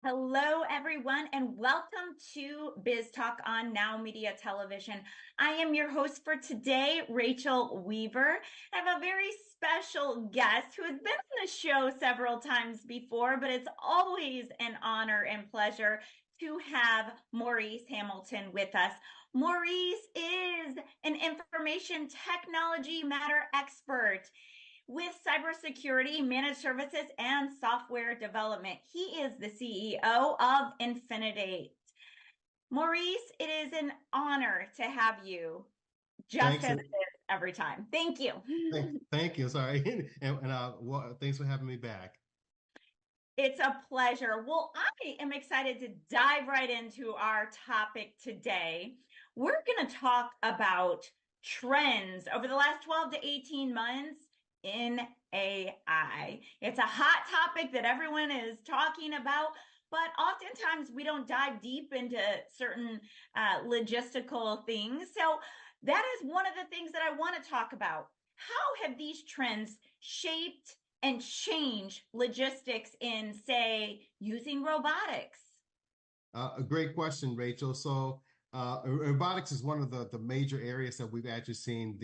Hello, everyone, and welcome to Biz Talk on NowMedia Television. I am your host for today, Rachel Weaver. I have a very special guest who has been on the show several times before, but it's always an honor and pleasure to have Maurice Hamilton with us. Maurice is an information technology matter expert with cybersecurity, managed services, and software development. He is the CEO of Infinidate. Maurice, it is an honor to have you, just Thanks. as it is every time. Thank you. Thank you. Sorry. Thanks for having me back. It's a pleasure. Well, I am excited to dive right into our topic today. We're going to talk about trends over the last 12 to 18 months in AI. It's a hot topic that everyone is talking about, but oftentimes we don't dive deep into certain logistical things. So that is one of the things that I want to talk about. How have these trends shaped and change logistics in, say, using robotics? A great question, Rachel. So, robotics is one of the major areas that we've actually seen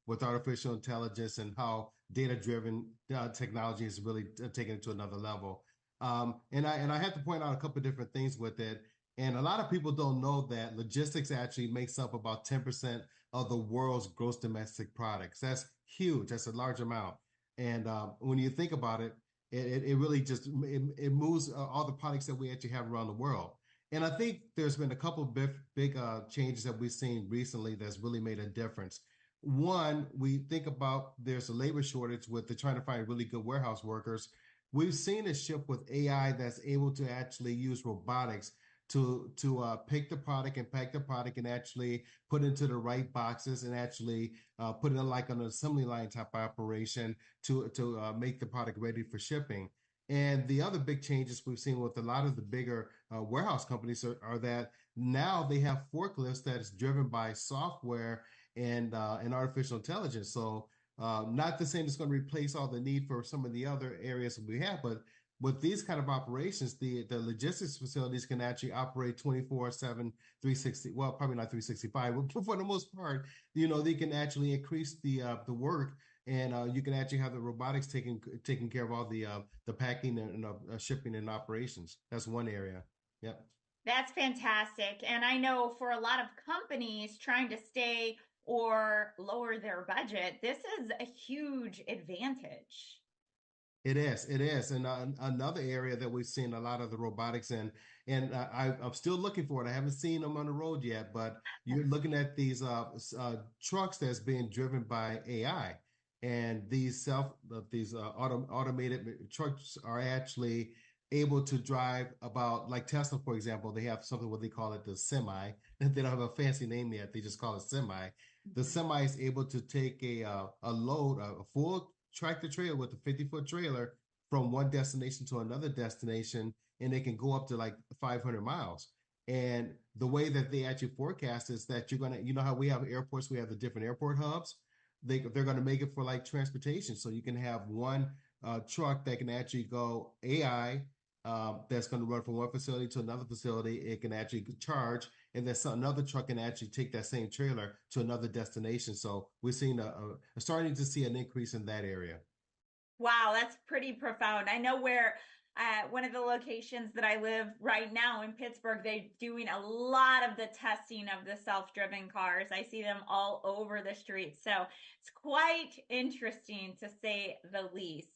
with artificial intelligence and how data-driven technology is really taken it to another level. And I have to point out a couple of different things with it. And a lot of people don't know that logistics actually makes up about 10% of the world's gross domestic products. That's huge. That's a large amount. And when you think about it, it really just it moves all the products that we actually have around the world. And I think there's been a couple of big changes that we've seen recently that's really made a difference. One, we think about there's a labor shortage with the trying to find really good warehouse workers. We've seen a shift with AI that's able to actually use robotics to pick the product and pack the product and actually put into the right boxes and actually put it in like an assembly line type operation to make the product ready for shipping. And the other big changes we've seen with a lot of the bigger warehouse companies are that now they have forklifts that is driven by software and artificial intelligence. So not the same it's going to replace all the need for some of the other areas that we have, but with these kind of operations, the logistics facilities can actually operate 24/7, 360. Well, probably not 365, but for the most part, they can actually increase the work, and you can actually have the robotics taking care of all the packing and shipping and operations. That's one area. Yep. That's fantastic. And I know for a lot of companies trying to stay or lower their budget, this is a huge advantage. It is, and another area that we've seen a lot of the robotics in, and I'm still looking for it. I haven't seen them on the road yet, but you're looking at these trucks that's being driven by AI, and automated trucks are actually able to drive about like Tesla, for example. They have something what they call it the semi. They don't have a fancy name yet. They just call it semi. The semi is able to take a load, a full tractor trailer with a 50-foot trailer from one destination to another destination, and they can go up to like 500 miles. And the way that they actually forecast is that how we have airports, we have the different airport hubs. They're going to make it for like transportation. So you can have one truck that can actually go AI, that's going to run from one facility to another facility. It can actually charge, and then another truck can actually take that same trailer to another destination. So we're seeing starting to see an increase in that area. Wow, that's pretty profound. I know where one of the locations that I live right now in Pittsburgh, they're doing a lot of the testing of the self-driven cars. I see them all over the streets. So it's quite interesting to say the least.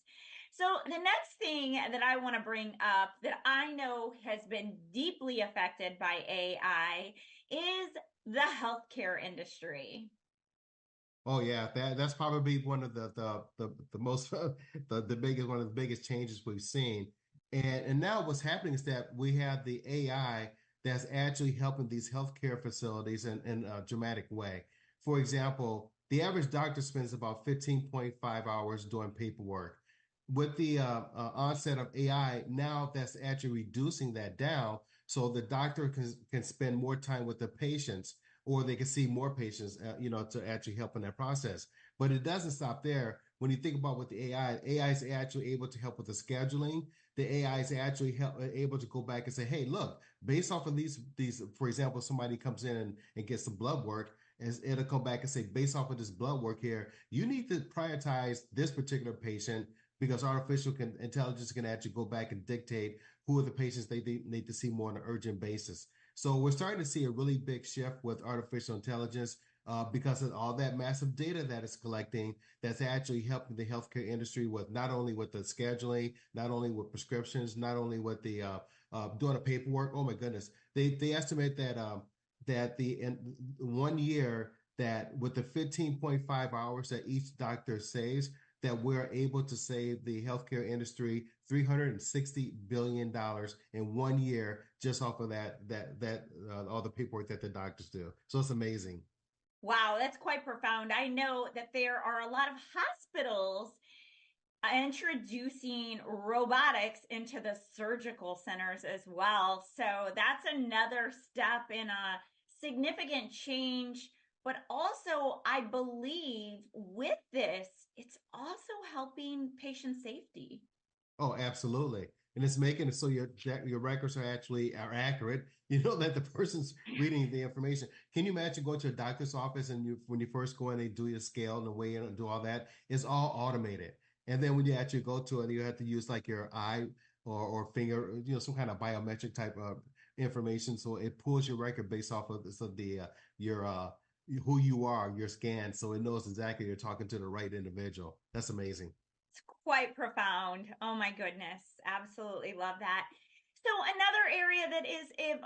So the next thing that I want to bring up that I know has been deeply affected by AI is the healthcare industry. Oh yeah, that's probably one of the most the biggest one of the biggest changes we've seen. And now what's happening is that we have the AI that's actually helping these healthcare facilities in a dramatic way. For example, the average doctor spends about 15.5 hours doing paperwork. With the onset of AI, now that's actually reducing that down so the doctor can spend more time with the patients or they can see more patients, to actually help in that process. But it doesn't stop there. When you think about what the AI is actually able to help with the scheduling. The AI is actually able to go back and say, hey, look, based off of these, for example, somebody comes in and gets some blood work, and it'll come back and say, based off of this blood work here, you need to prioritize this particular patient because intelligence can actually go back and dictate who are the patients they need to see more on an urgent basis. So we're starting to see a really big shift with artificial intelligence because of all that massive data that it's collecting that's actually helping the healthcare industry with not only with the scheduling, not only with prescriptions, not only with the doing the paperwork. Oh my goodness, they estimate that in 1 year that with the 15.5 hours that each doctor saves, that we're able to save the healthcare industry $360 billion in 1 year just off of that all the paperwork that the doctors do. So it's amazing. Wow, that's quite profound. I know that there are a lot of hospitals introducing robotics into the surgical centers as well. So that's another step in a significant change. But also, I believe with this, it's also helping patient safety. Oh, absolutely. And it's making it so your records are accurate. You know that the person's reading the information. Can you imagine going to a doctor's office and when you first go in, they do your scale and the weigh in and do all that? It's all automated. And then when you actually go to it, you have to use like your eye or finger, some kind of biometric type of information. So it pulls your record based off of your who you are, your scan, so it knows exactly you're talking to the right individual. That's amazing. It's quite profound. Oh my goodness. Absolutely love that. So another area that is a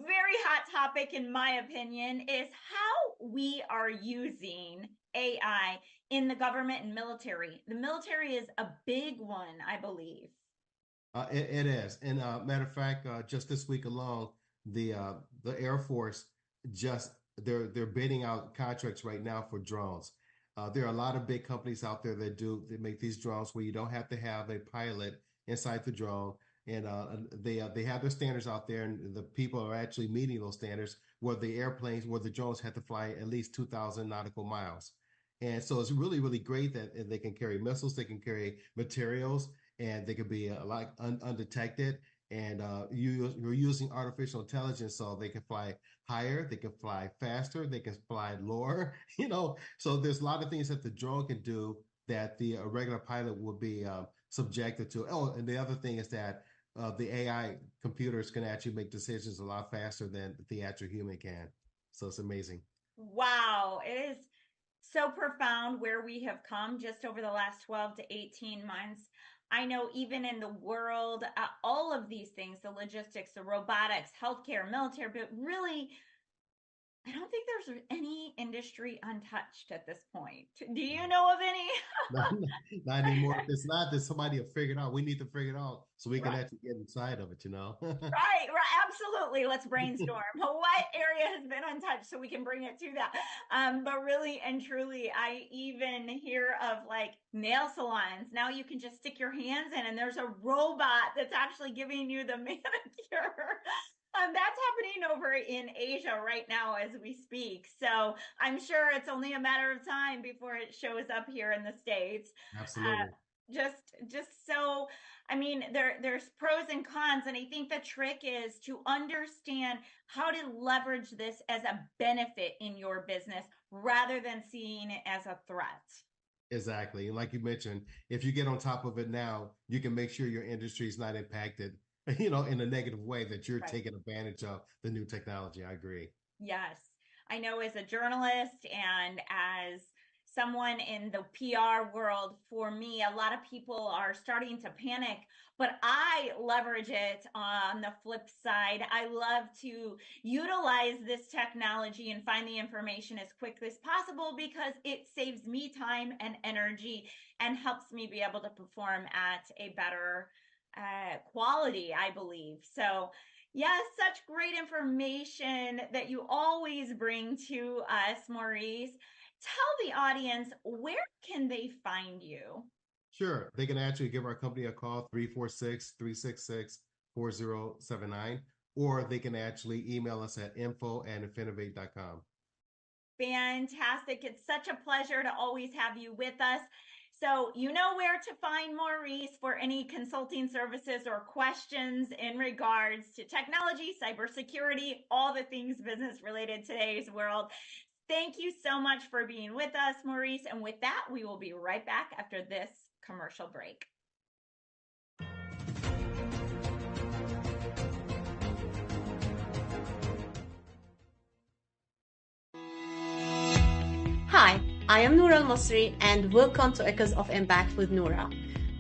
very hot topic, in my opinion, is how we are using AI in the government and military. The military is a big one, I believe. It is, and matter of fact, just this week alone, the Air Force just they're bidding out contracts right now for drones. There are a lot of big companies out there that make these drones where you don't have to have a pilot inside the drone, and they have their standards out there, and the people are actually meeting those standards. Where the drones have to fly at least 2,000 nautical miles, and so it's really really great that they can carry missiles, they can carry materials, and they can be a lot undetected. And you're using artificial intelligence so they can fly higher, they can fly faster, they can fly lower. So there's a lot of things that the drone can do that the regular pilot will be subjected to. Oh, and the other thing is that the AI computers can actually make decisions a lot faster than the actual human can. So it's amazing. Wow, it is so profound where we have come just over the last 12 to 18 months. I know even in the world, all of these things, the logistics, the robotics, healthcare, military, but really, I don't think there's any industry untouched at this point. Do you know of any? not, not anymore. If it's not, then somebody will figure it out. We need to figure it out so we can Right. actually get inside of it. Right, absolutely. Let's brainstorm. What area has been untouched so we can bring it to that? But really and truly, I even hear of like nail salons. Now you can just stick your hands in, and there's a robot that's actually giving you the manicure. That's happening over in Asia right now as we speak. So I'm sure it's only a matter of time before it shows up here in the States. Uh, Absolutely. just so, I mean, there's pros and cons, and I think the trick is to understand how to leverage this as a benefit in your business rather than seeing it as a threat. Exactly. And like you mentioned, if you get on top of it now, you can make sure your industry is not impacted, in a negative way that you're Right. taking advantage of the new technology. I agree. Yes. I know as a journalist and as someone in the PR world, for me, a lot of people are starting to panic, but I leverage it on the flip side. I love to utilize this technology and find the information as quickly as possible because it saves me time and energy and helps me be able to perform at a better quality, I believe. So, yes, such great information that you always bring to us, Maurice. Tell the audience, where can they find you? Sure. They can actually give our company a call, 346-366-4079, or they can actually email us at info@infinivate.com. Fantastic. It's such a pleasure to always have you with us. So, you know where to find Maurice for any consulting services or questions in regards to technology, cybersecurity, all the things business related today's world. Thank you so much for being with us, Maurice. And with that, we will be right back after this commercial break. Hi, I am Noura Al-Masri and welcome to Echoes of Impact with Noura.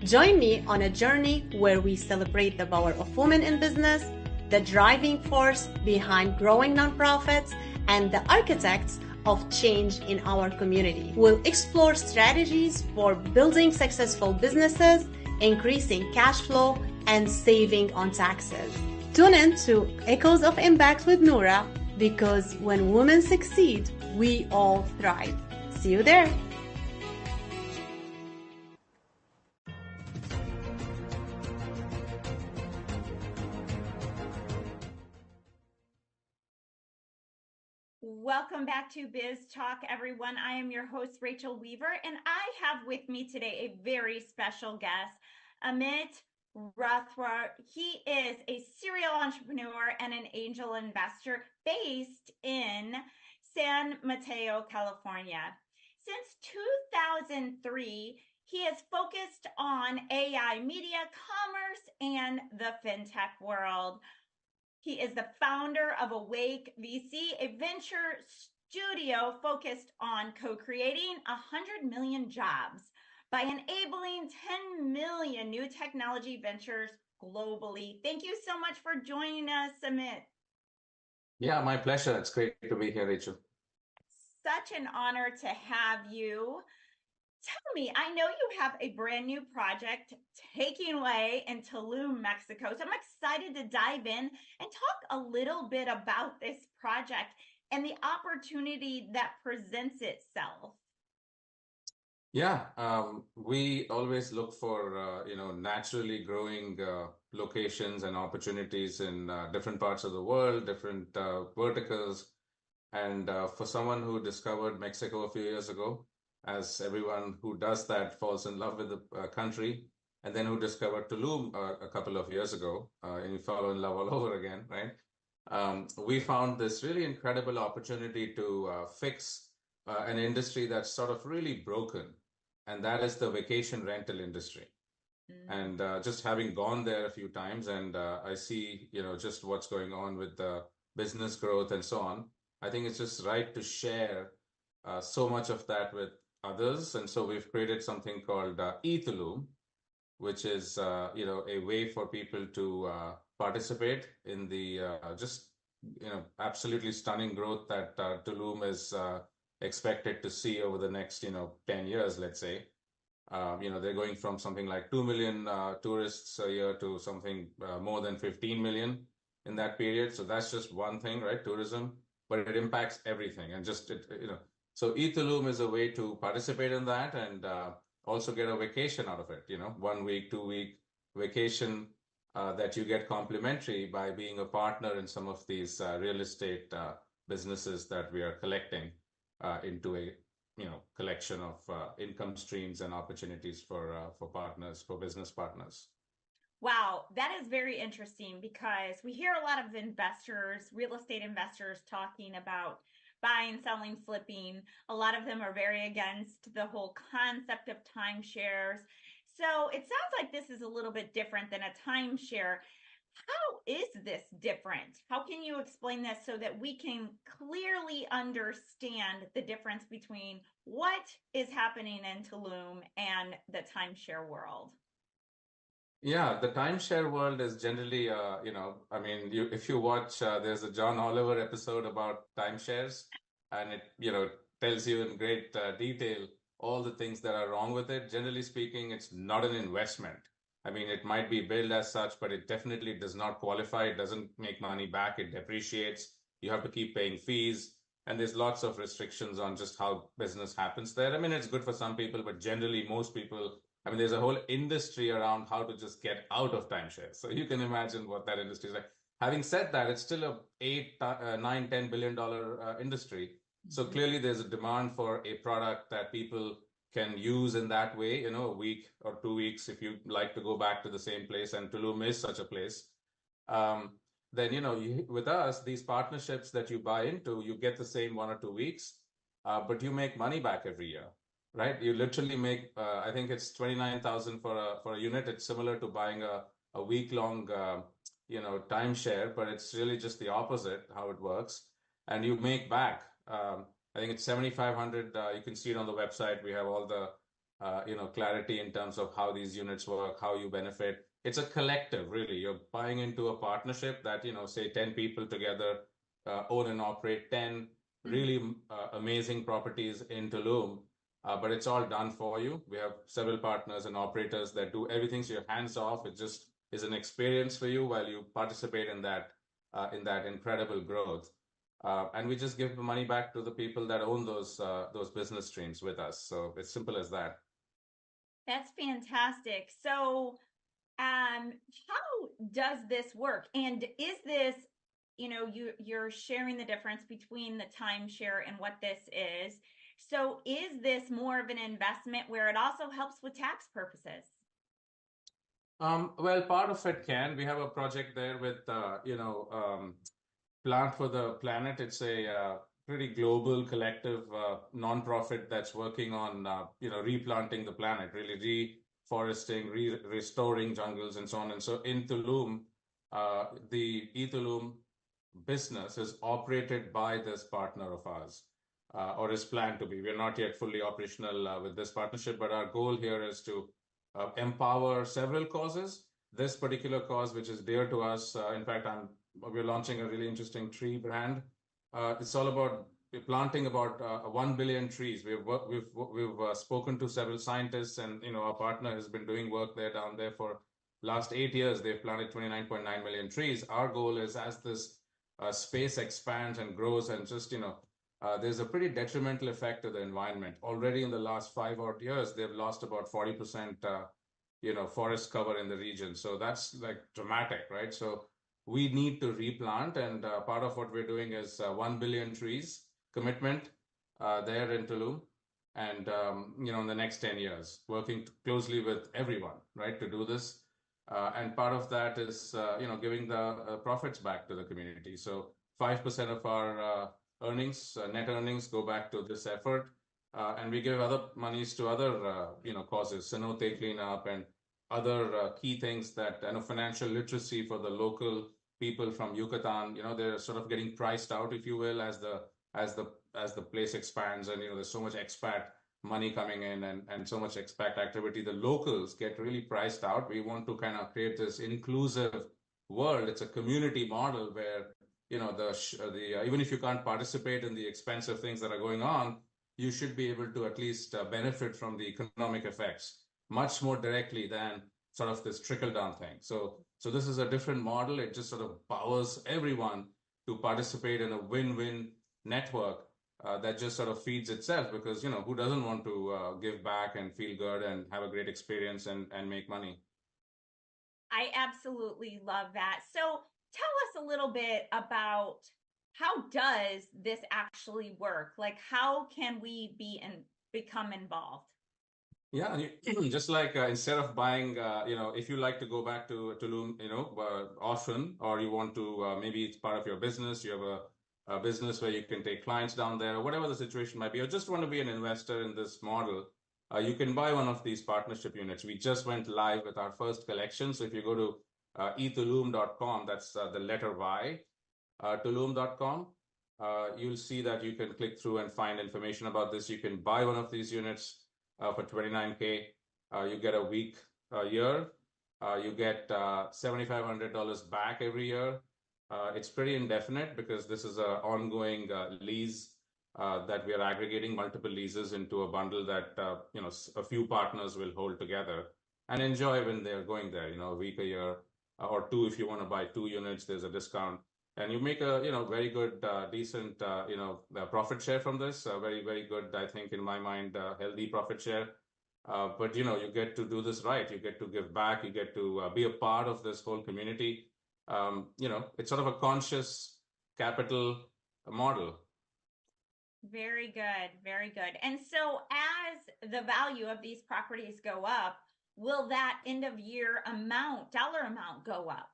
Join me on a journey where we celebrate the power of women in business, the driving force behind growing nonprofits, and the architects of change in our community. We'll explore strategies for building successful businesses, increasing cash flow, and saving on taxes. Tune in to Echoes of Impact with Noura, because when women succeed, we all thrive. See you there. Welcome back to Biz Talk, everyone. I am your host, Rachel Weaver, and I have with me today a very special guest, Amit Rathwar. He is a serial entrepreneur and an angel investor based in San Mateo, California. Since 2003, he has focused on AI, media, commerce, and the fintech world. He is the founder of Awake VC, a venture studio focused on co-creating 100 million jobs by enabling 10 million new technology ventures globally. Thank you so much for joining us, Amit. Yeah, my pleasure. It's great to be here, Rachel. Such an honor to have you. Tell me, I know you have a brand new project taking way in Tulum, Mexico. So I'm excited to dive in and talk a little bit about this project and the opportunity that presents itself. Yeah, we always look for naturally growing locations and opportunities in different parts of the world, different verticals. And for someone who discovered Mexico a few years ago, as everyone who does that falls in love with the country, and then who discovered Tulum a couple of years ago, and you fall in love all over again, right? We found this really incredible opportunity to fix an industry that's sort of really broken, and that is the vacation rental industry. And just having gone there a few times, and I see, just what's going on with the business growth and so on. I think it's just right to share so much of that with others. And so we've created something called eTulum, which is a way for people to participate in the absolutely stunning growth that Tulum is expected to see over the next 10 years, let's say. They're going from something like 2 million tourists a year to something more than 15 million in that period. So that's just one thing, right? Tourism, but it impacts everything. And so eTulum is a way to participate in that and also get a vacation out of it, 1 week, 2 week vacation that you get complimentary by being a partner in some of these real estate businesses that we are collecting into a collection of income streams and opportunities for partners, for business partners. Wow, that is very interesting because we hear a lot of investors, real estate investors, talking about buying, selling, flipping. A lot of them are very against the whole concept of timeshares. So it sounds like this is a little bit different than a timeshare. How is this different? How can you explain this so that we can clearly understand the difference between what is happening in Tulum and the timeshare world? Yeah, the timeshare world is generally, if you watch, there's a John Oliver episode about timeshares, and it, tells you in great detail all the things that are wrong with it. Generally speaking, it's not an investment. I mean, it might be billed as such, but it definitely does not qualify. It doesn't make money back. It depreciates. You have to keep paying fees. And there's lots of restrictions on just how business happens there. I mean, it's good for some people, but generally most people, there's a whole industry around how to just get out of timeshare. So you can imagine what that industry is like. Having said that, it's still a $8, $9, $10 billion industry. So clearly there's a demand for a product that people can use in that way, a week or 2 weeks if you like to go back to the same place, and Tulum is such a place. Um, then, with us, these partnerships that you buy into, you get the same 1 or 2 weeks, but you make money back every year, right? You literally make, I think it's 29,000 for a unit. It's similar to buying a week-long, timeshare, but it's really just the opposite how it works. And you make back, I think it's 7,500. You can see it on the website. We have all the, clarity in terms of how these units work, how you benefit. It's a collective, really. You're buying into a partnership that, say 10 people together own and operate 10 really amazing properties in Tulum. But it's all done for you. We have several partners and operators that do everything, so you're hands off. It just is an experience for you while you participate in that incredible growth. And we just give the money back to the people that own those business streams with us. So it's simple as that. That's fantastic. So, how does this work? And is this, you're sharing the difference between the timeshare and what this is. So is this more of an investment where it also helps with tax purposes? Well, part of it can. We have a project there with, Plant for the Planet. It's a pretty global collective nonprofit that's working on, replanting the planet, really reforesting, restoring jungles and so on. And so in Tulum, the eTulum business is operated by this partner of ours, or is planned to be. We're not yet fully operational with this partnership, but our goal here is to empower several causes. This particular cause, which is dear to us, in fact, we're launching a really interesting tree brand. It's all about planting about 1 billion trees. We've spoken to several scientists, and our partner has been doing work down there for last 8 years. They've planted 29.9 million trees. Our goal is, as this space expands and grows, and just there's a pretty detrimental effect to the environment. Already in the last 5 odd years, they've lost about 40% forest cover in the region. So that's like dramatic, right? So we need to replant, and part of what we're doing is 1 billion trees commitment there in Tulum, and in the next 10 years, working closely with everyone, right, to do this. And part of that is giving the profits back to the community. So 5% of our earnings, net earnings, go back to this effort, and we give other monies to other causes, cenote cleanup and other key things that financial literacy for the local people from Yucatan. They're sort of getting priced out, if you will, as the place expands, and there's so much expat money coming in and so much expat activity. The locals get really priced out. We want to kind of create this inclusive world. It's a community model where even if you can't participate in the expensive things that are going on, you should be able to at least benefit from the economic effects much more directly than sort of this trickle-down thing. So this is a different model. It just sort of powers everyone to participate in a win-win network that just sort of feeds itself, because, who doesn't want to give back and feel good and have a great experience and make money? I absolutely love that. So tell us a little bit about, how does this actually work? Like, how can we become involved? Yeah, just like instead of buying, if you like to go back to Tulum, often, or you want to, maybe it's part of your business, you have a business where you can take clients down there, or whatever the situation might be, or just want to be an investor in this model, you can buy one of these partnership units. We just went live with our first collection. So if you go to etulum.com, that's the letter Y, tulum.com, you'll see that you can click through and find information about this. You can buy one of these units for $29K. You get a week, a year. You get $7,500 back every year. It's pretty indefinite, because this is an ongoing lease that we are aggregating multiple leases into a bundle that a few partners will hold together and enjoy when they're going there. A week, a year, or two. If you want to buy 2 units, there's a discount, and you make a very good, decent profit share from this. Very, very good, I think, in my mind, healthy profit share. But you get to do this right. You get to give back. You get to be a part of this whole community. It's sort of a conscious capital model. Very good, very good. And so as the value of these properties go up, will that end of year dollar amount go up?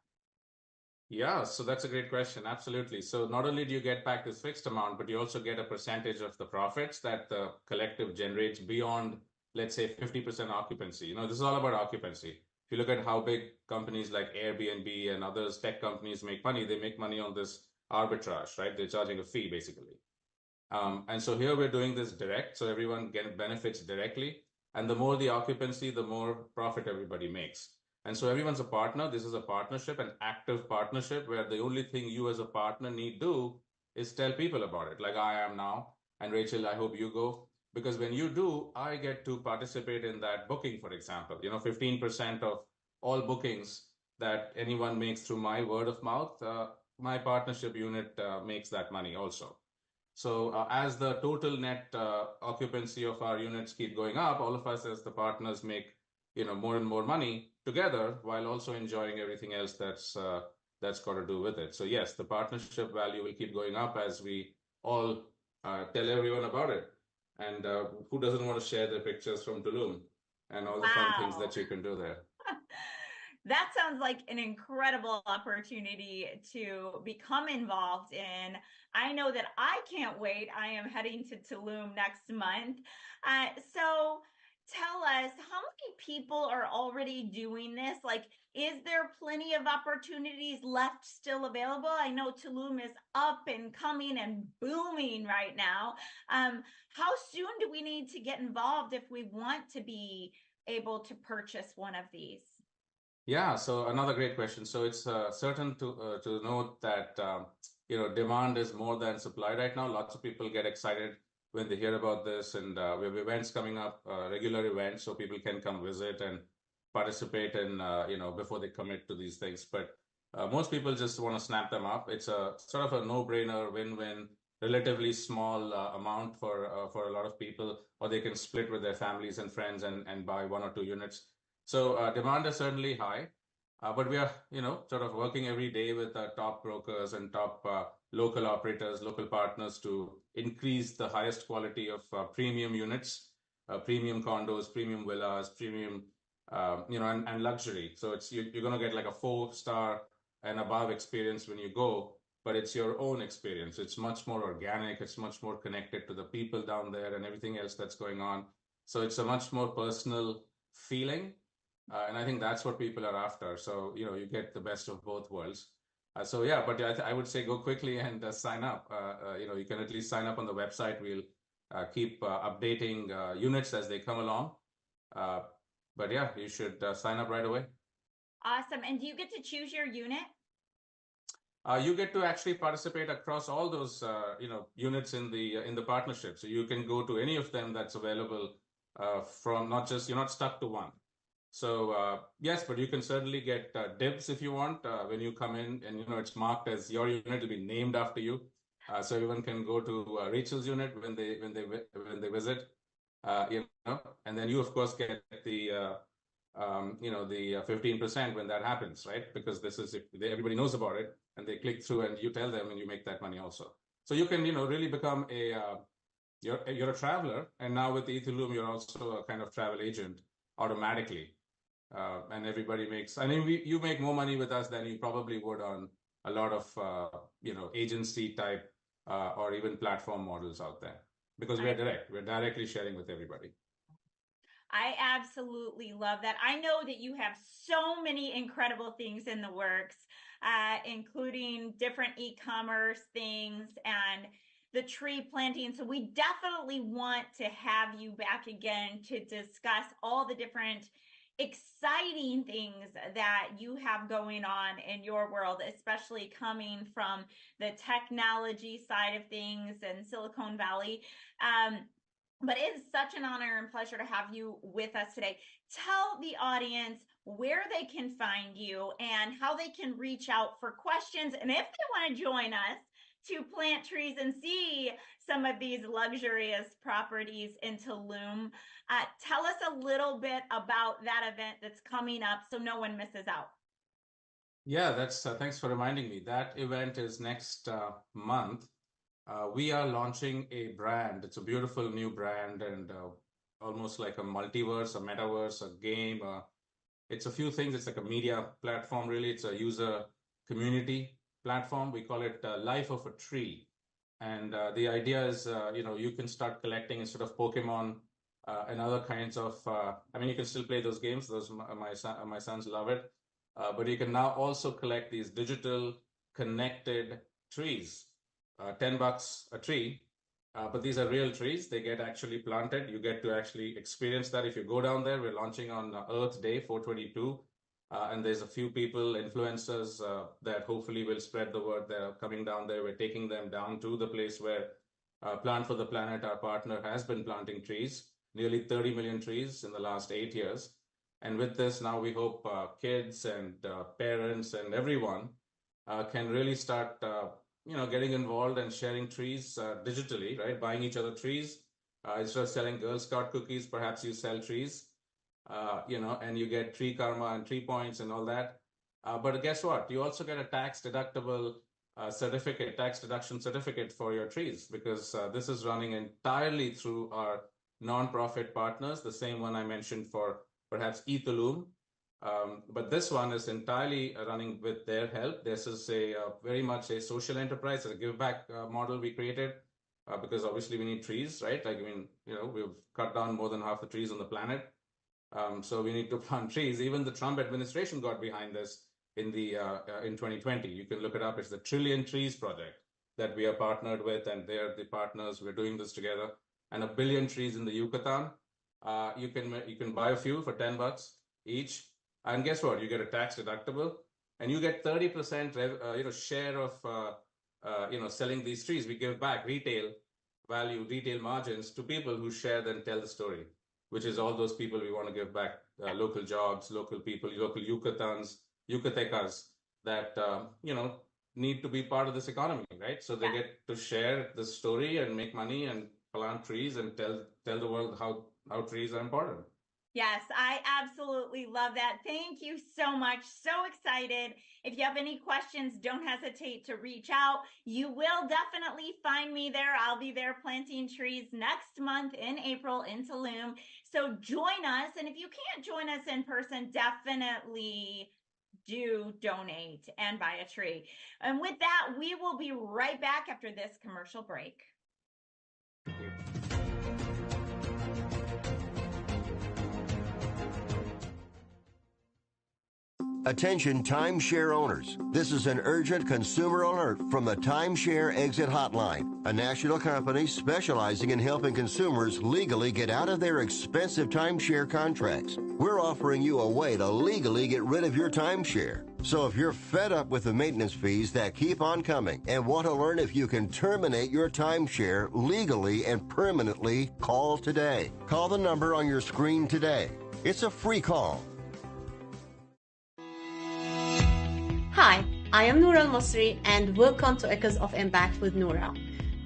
Yeah, so that's a great question. Absolutely. So not only do you get back this fixed amount, but you also get a percentage of the profits that the collective generates beyond, let's say, 50% occupancy. This is all about occupancy. If you look at how big companies like Airbnb and others, tech companies make money, they make money on this arbitrage, right? They're charging a fee basically. And so here we're doing this direct, so everyone benefits directly. And the more the occupancy, the more profit everybody makes. And so everyone's a partner. This is a partnership, an active partnership, where the only thing you as a partner need do is tell people about it, like I am now. And Rachel, I hope you go. Because when you do, I get to participate in that booking, for example. 15% of all bookings that anyone makes through my word of mouth, my partnership unit makes that money also. So as the total net occupancy of our units keep going up, all of us as the partners make more and more money together, while also enjoying everything else that's got to do with it. So yes, the partnership value will keep going up as we all tell everyone about it. And who doesn't want to share their pictures from Tulum and all the fun things that you can do there? That sounds like an incredible opportunity to become involved in. I know that I can't wait. I am heading to Tulum next month. So tell us, how many people are already doing this? Like, is there plenty of opportunities left still available? I know Tulum is up and coming and booming right now. How soon do we need to get involved if we want to be able to purchase one of these? Yeah, so another great question. So it's certain to note that demand is more than supply right now. Lots of people get excited when they hear about this, and we have events coming up, regular events, so people can come visit and participate in before they commit to these things. But most people just want to snap them up. It's a sort of a no-brainer, win-win, relatively small amount for a lot of people, or they can split with their families and friends and buy 1 or 2 units. So demand is certainly high, but we are, sort of working every day with top brokers and top local operators, local partners to increase the highest quality of premium units, premium condos, premium villas, premium, and luxury. So you're going to get like a 4-star and above experience when you go, but it's your own experience. It's much more organic. It's much more connected to the people down there and everything else that's going on. So it's a much more personal feeling. And I think that's what people are after. So, you get the best of both worlds. So yeah, but I would say go quickly and sign up. You can at least sign up on the website. We'll keep updating units as they come along. But yeah, you should sign up right away. Awesome. And do you get to choose your unit? You get to actually participate across all those, units in the partnership. So you can go to any of them that's available from you're not stuck to one. So yes, but you can certainly get dibs if you want when you come in, and it's marked as your unit will be named after you, so everyone can go to Rachel's unit when they visit, and then you of course get the the 15% when that happens, right? Because this is everybody knows about it and they click through and you tell them and you make that money also. So you can really become you're a traveler, and now with the Tulum you're also a kind of travel agent automatically. And everybody makes, I mean, you make more money with us than you probably would on a lot of, agency type or even platform models out there, because we're directly sharing with everybody. I absolutely love that. I know that you have so many incredible things in the works, including different e-commerce things and the tree planting. So we definitely want to have you back again to discuss all the different exciting things that you have going on in your world, especially coming from the technology side of things and Silicon Valley. But it is such an honor and pleasure to have you with us today. Tell the audience where they can find you and how they can reach out for questions, and if they want to join us to plant trees and see some of these luxurious properties in Tulum. Tell us a little bit about that event that's coming up so no one misses out. Yeah, that's thanks for reminding me. That event is next month. we are launching a brand. It's a beautiful new brand and almost like a multiverse, a metaverse, a game. It's a few things. It's like a media platform, really. It's a user community platform. We call it Life of a Tree. And the idea is, you can start collecting instead of Pokemon and other kinds of, you can still play those games. My sons love it. But you can now also collect these digital connected trees, $10 a tree. But these are real trees. They get actually planted. You get to actually experience that. If you go down there, we're launching on Earth Day 422. And there's a few people, influencers, that hopefully will spread the word. They're coming down there. We're taking them down to the place where Plant for the Planet, our partner, has been planting trees, nearly 30 million trees in the last 8 years. And with this, now we hope kids and parents and everyone can really start, getting involved and sharing trees digitally, right? Buying each other trees. Instead of selling Girl Scout cookies, perhaps you sell trees, and you get tree karma and tree points and all that. But guess what? You also get a tax deductible tax deduction certificate for your trees, because this is running entirely through our nonprofit partners, the same one I mentioned for perhaps Ethalum. But this one is entirely running with their help. This is very much a social enterprise, a give back model we created, because obviously we need trees, right? We've cut down more than half the trees on the planet. So we need to plant trees. Even the Trump administration got behind this in 2020. You can look it up. It's the Trillion Trees Project that we are partnered with, and they're the partners. We're doing this together. And 1 billion trees in the Yucatan. You can buy a few for $10 each. And guess what? You get a tax deductible, and you get 30% share of selling these trees. We give back retail margins to people who share then tell the story, which is all those people we want to give back, local jobs, local people, local Yucatecas that need to be part of this economy, right? So they get to share the story and make money and plant trees and tell the world how trees are important. Yes, I absolutely love that. Thank you so much. So excited. If you have any questions, don't hesitate to reach out. You will definitely find me there. I'll be there planting trees next month in April in Tulum. So join us. And if you can't join us in person, definitely do donate and buy a tree. And with that, we will be right back after this commercial break. Attention timeshare owners. This is an urgent consumer alert from the Timeshare Exit Hotline, a national company specializing in helping consumers legally get out of their expensive timeshare contracts. We're offering you a way to legally get rid of your timeshare. So if you're fed up with the maintenance fees that keep on coming and want to learn if you can terminate your timeshare legally and permanently, call today. Call the number on your screen today. It's a free call. Hi, I am Noura Al-Masri and welcome to Echoes of Impact with Noura.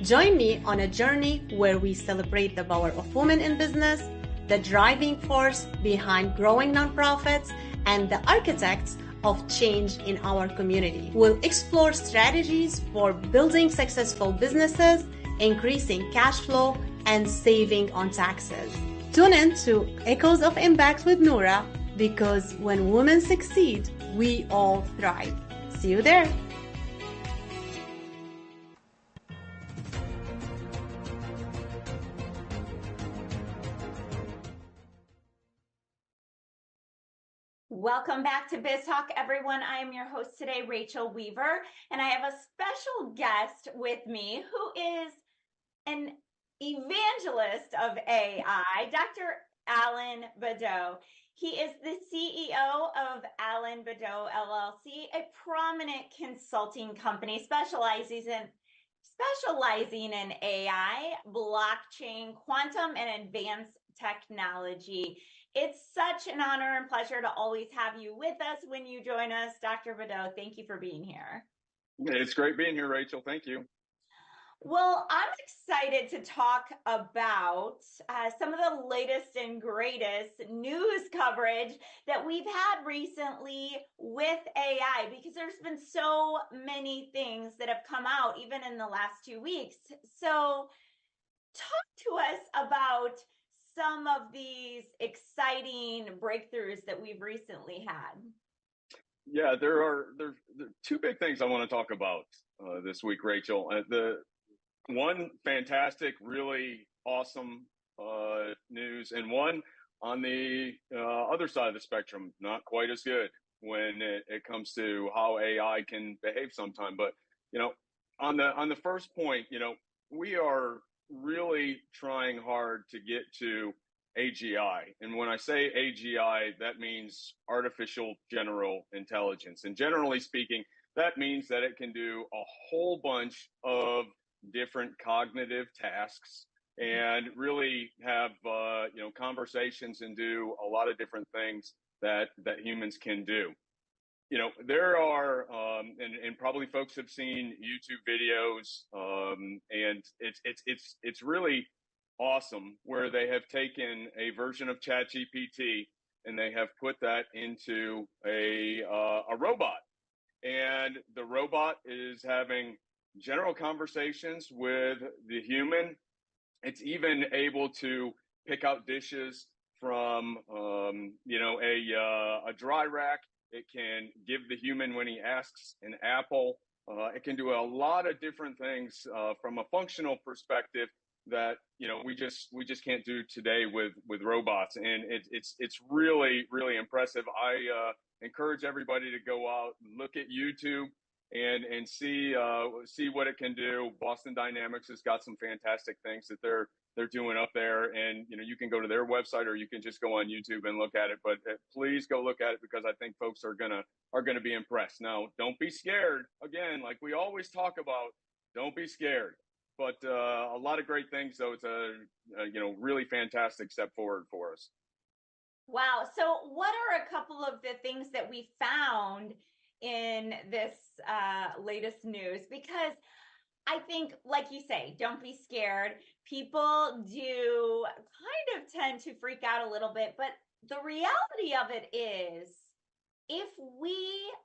Join me on a journey where we celebrate the power of women in business, the driving force behind growing nonprofits, and the architects of change in our community. We'll explore strategies for building successful businesses, increasing cash flow, and saving on taxes. Tune in to Echoes of Impact with Noura, because when women succeed, we all thrive. See you there. Welcome back to Biz Talk, everyone. I am your host today, Rachel Weaver, and I have a special guest with me who is an evangelist of AI, Dr. Alan Badeau. He is the CEO of Alan Badeau LLC, a prominent consulting company specializing in AI, blockchain, quantum, and advanced technology. It's such an honor and pleasure to always have you with us when you join us. Dr. Badeau, thank you for being here. It's great being here, Rachel. Thank you. Well, I'm excited to talk about some of the latest and greatest news coverage that we've had recently with AI, because there's been so many things that have come out even in the last 2 weeks. So, talk to us about some of these exciting breakthroughs that we've recently had. Yeah, there are two big things I want to talk about this week, Rachel. The one fantastic, really awesome news, and one on the other side of the spectrum, not quite as good when it comes to how AI can behave sometime. But on the first point, we are really trying hard to get to AGI. And when I say AGI, that means artificial general intelligence. And generally speaking, that means that it can do a whole bunch of different cognitive tasks and really have conversations and do a lot of different things that humans can do. There are and probably folks have seen YouTube videos, and it's really awesome where they have taken a version of ChatGPT and they have put that into a robot, and the robot is having general conversations with the human. It's even able to pick out dishes from a dry rack. It can give the human, when he asks, an apple. It can do a lot of different things from a functional perspective that we just can't do today with robots, and it's really impressive. I encourage everybody to go out, look at YouTube, and see what it can do. Boston Dynamics has got some fantastic things that they're doing up there, and you can go to their website or you can just go on YouTube and look at it. But please go look at it, because I think folks are gonna be impressed. Now, don't be scared. Again, like we always talk about, don't be scared. But a lot of great things, though. It's a really fantastic step forward for us. Wow. So, what are a couple of the things that we found in this latest news? Because I think, like you say, don't be scared. People do kind of tend to freak out a little bit, but the reality of it is, if we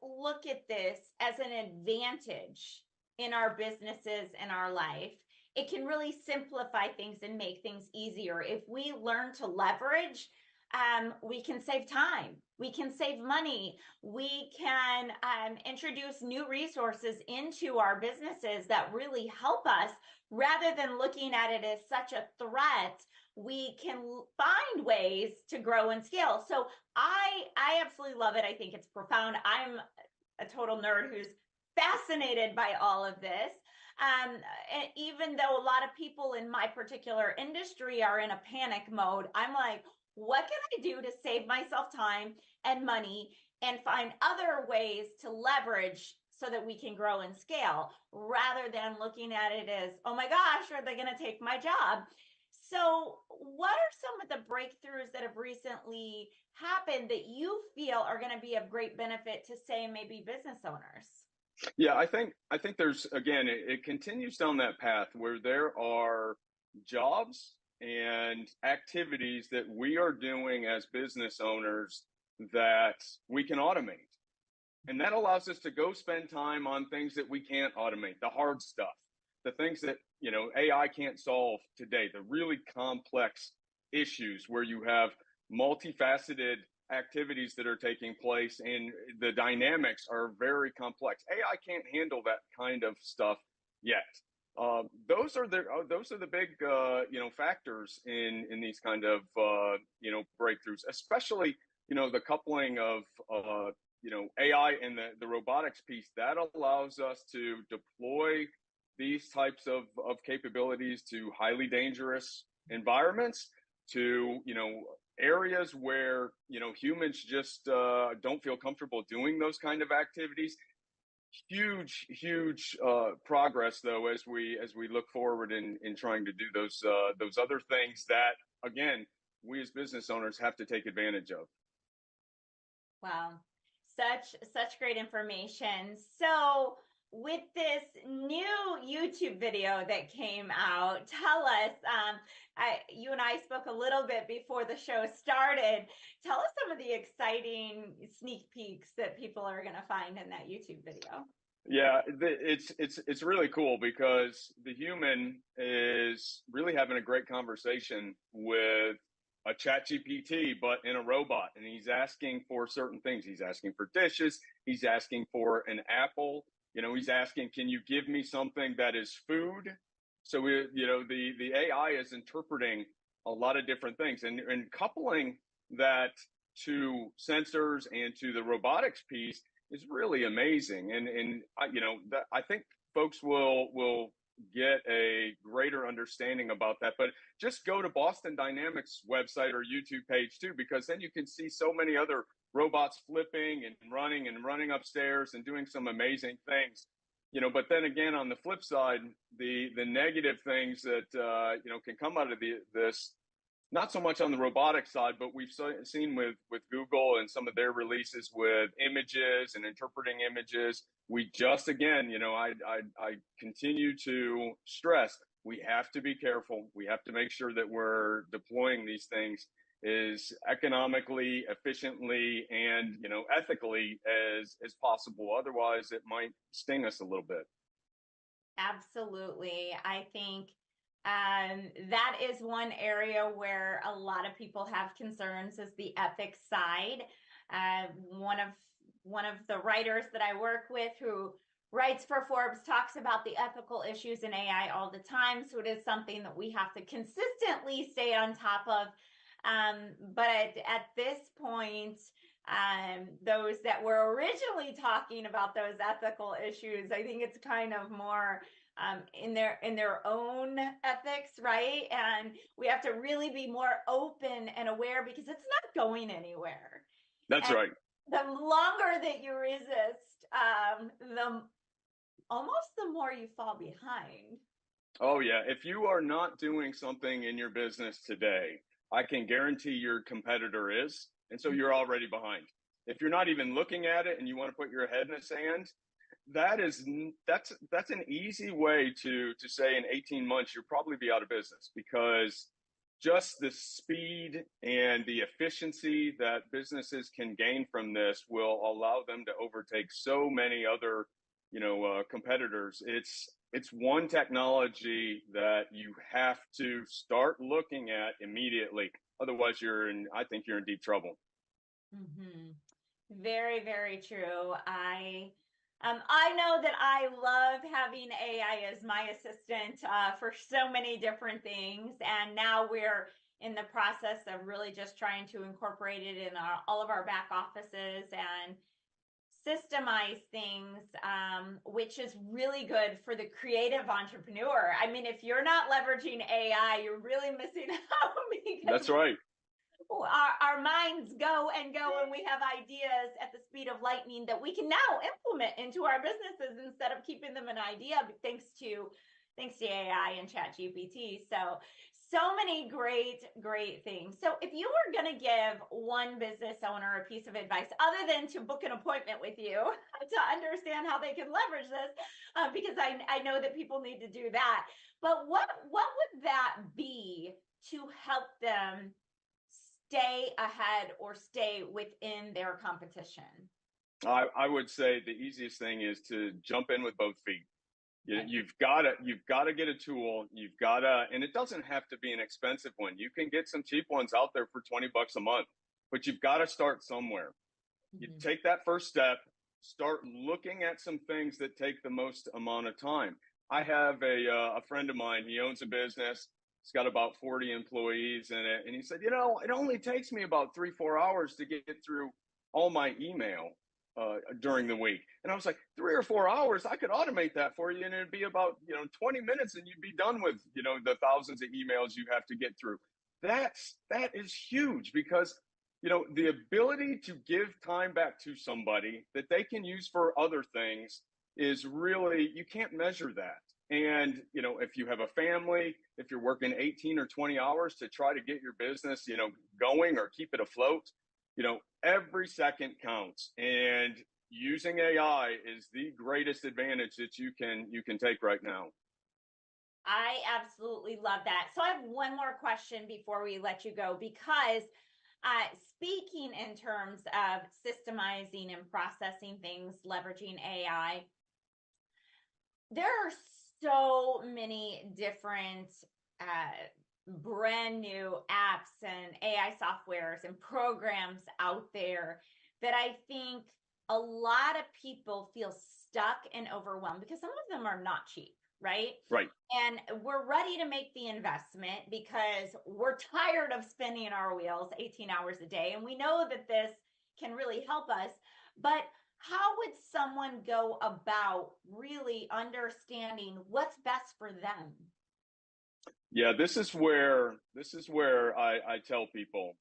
look at this as an advantage in our businesses and our life, it can really simplify things and make things easier. If we learn to leverage, we can save time, we can save money, we can introduce new resources into our businesses that really help us. Rather than looking at it as such a threat, we can find ways to grow and scale. So I absolutely love it. I think it's profound. I'm a total nerd who's fascinated by all of this. And even though a lot of people in my particular industry are in a panic mode, I'm like, what can I do to save myself time and money and find other ways to leverage so that we can grow and scale, rather than looking at it as, oh my gosh, are they going to take my job? So what are some of the breakthroughs that have recently happened that you feel are going to be of great benefit to, say, maybe business owners? Yeah, I think there's, again, it continues down that path where there are jobs and activities that we are doing as business owners that we can automate. And that allows us to go spend time on things that we can't automate, the hard stuff, the things that, AI can't solve today, the really complex issues where you have multifaceted activities that are taking place and the dynamics are very complex. AI can't handle that kind of stuff yet. Those are the big factors in these kind of breakthroughs, especially the coupling of AI and the robotics piece that allows us to deploy these types of capabilities to highly dangerous environments, to areas where humans just don't feel comfortable doing those kind of activities. Huge progress, though, as we look forward in trying to do those other things that, again, we as business owners have to take advantage of. Wow, such great information. So with this new YouTube video that came out, tell us, you and I spoke a little bit before the show started. Tell us some of the exciting sneak peeks that people are going to find in that YouTube video. Yeah, it's really cool because the human is really having a great conversation with a chat GPT, but in a robot. And he's asking for certain things. He's asking for dishes. He's asking for an apple. He's asking, can you give me something that is food? So the AI is interpreting a lot of different things and coupling that to sensors and to the robotics piece is really amazing. And I think folks will get a greater understanding about that. But just go to Boston Dynamics website or YouTube page too, because then you can see so many other robots flipping and running upstairs and doing some amazing things. But then again, on the flip side, the negative things that can come out of this, not so much on the robotics side, but we've seen with Google and some of their releases with images and interpreting images. We just, again, I continue to stress, we have to be careful. We have to make sure that we're deploying these things as economically, efficiently, and, ethically as possible. Otherwise, it might sting us a little bit. Absolutely. I think that is one area where a lot of people have concerns, is the ethics side. One of the writers that I work with who writes for Forbes talks about the ethical issues in AI all the time. So it is something that we have to consistently stay on top of. But at this point, those that were originally talking about those ethical issues, I think it's kind of more in their own ethics, right? And we have to really be more open and aware because it's not going anywhere. That's right. The longer that you resist, the more you fall behind. Oh yeah. If you are not doing something in your business today, I can guarantee your competitor is. And so you're already behind. If you're not even looking at it and you want to put your head in the sand, that's an easy way to say in 18 months, you'll probably be out of business, because just the speed and the efficiency that businesses can gain from this will allow them to overtake so many other, competitors. It's one technology that you have to start looking at immediately. Otherwise, I think you're in deep trouble. Mm-hmm. Very, very true. I know that I love having AI as my assistant for so many different things. And now we're in the process of really just trying to incorporate it in all of our back offices and systemize things, which is really good for the creative entrepreneur. I mean, if you're not leveraging AI, you're really missing out. That's right. Our minds go and we have ideas at the speed of lightning that we can now implement into our businesses instead of keeping them an idea, thanks to AI and chat GPT. So many great things. So if you were going to give one business owner a piece of advice, other than to book an appointment with you to understand how they can leverage this, because I know that people need to do that, but what would that be to help them stay ahead or stay within their competition? I would say the easiest thing is to jump in with both feet. You've got to get a tool. And it doesn't have to be an expensive one. You can get some cheap ones out there for $20 a month, but you've got to start somewhere. Mm-hmm. You take that first step, start looking at some things that take the most amount of time. I have a friend of mine. He owns a business. He's got about 40 employees in it. And he said, it only takes me about 3-4 hours to get through all my email during the week. And I was like, 3 or 4 hours, I could automate that for you. And it'd be about, 20 minutes and you'd be done with, the thousands of emails you have to get through. That is huge, because, the ability to give time back to somebody that they can use for other things is really, you can't measure that. And, if you have a family, if you're working 18 or 20 hours to try to get your business, going or keep it afloat, every second counts. And using AI is the greatest advantage that you can take right now. I absolutely love that. So I have one more question before we let you go, because speaking in terms of systemizing and processing things, leveraging AI, there are so many different brand new apps and AI softwares and programs out there that I think a lot of people feel stuck and overwhelmed because some of them are not cheap, right? Right. And we're ready to make the investment because we're tired of spinning our wheels 18 hours a day. And we know that this can really help us. But how would someone go about really understanding what's best for them? Yeah, this is where I tell people,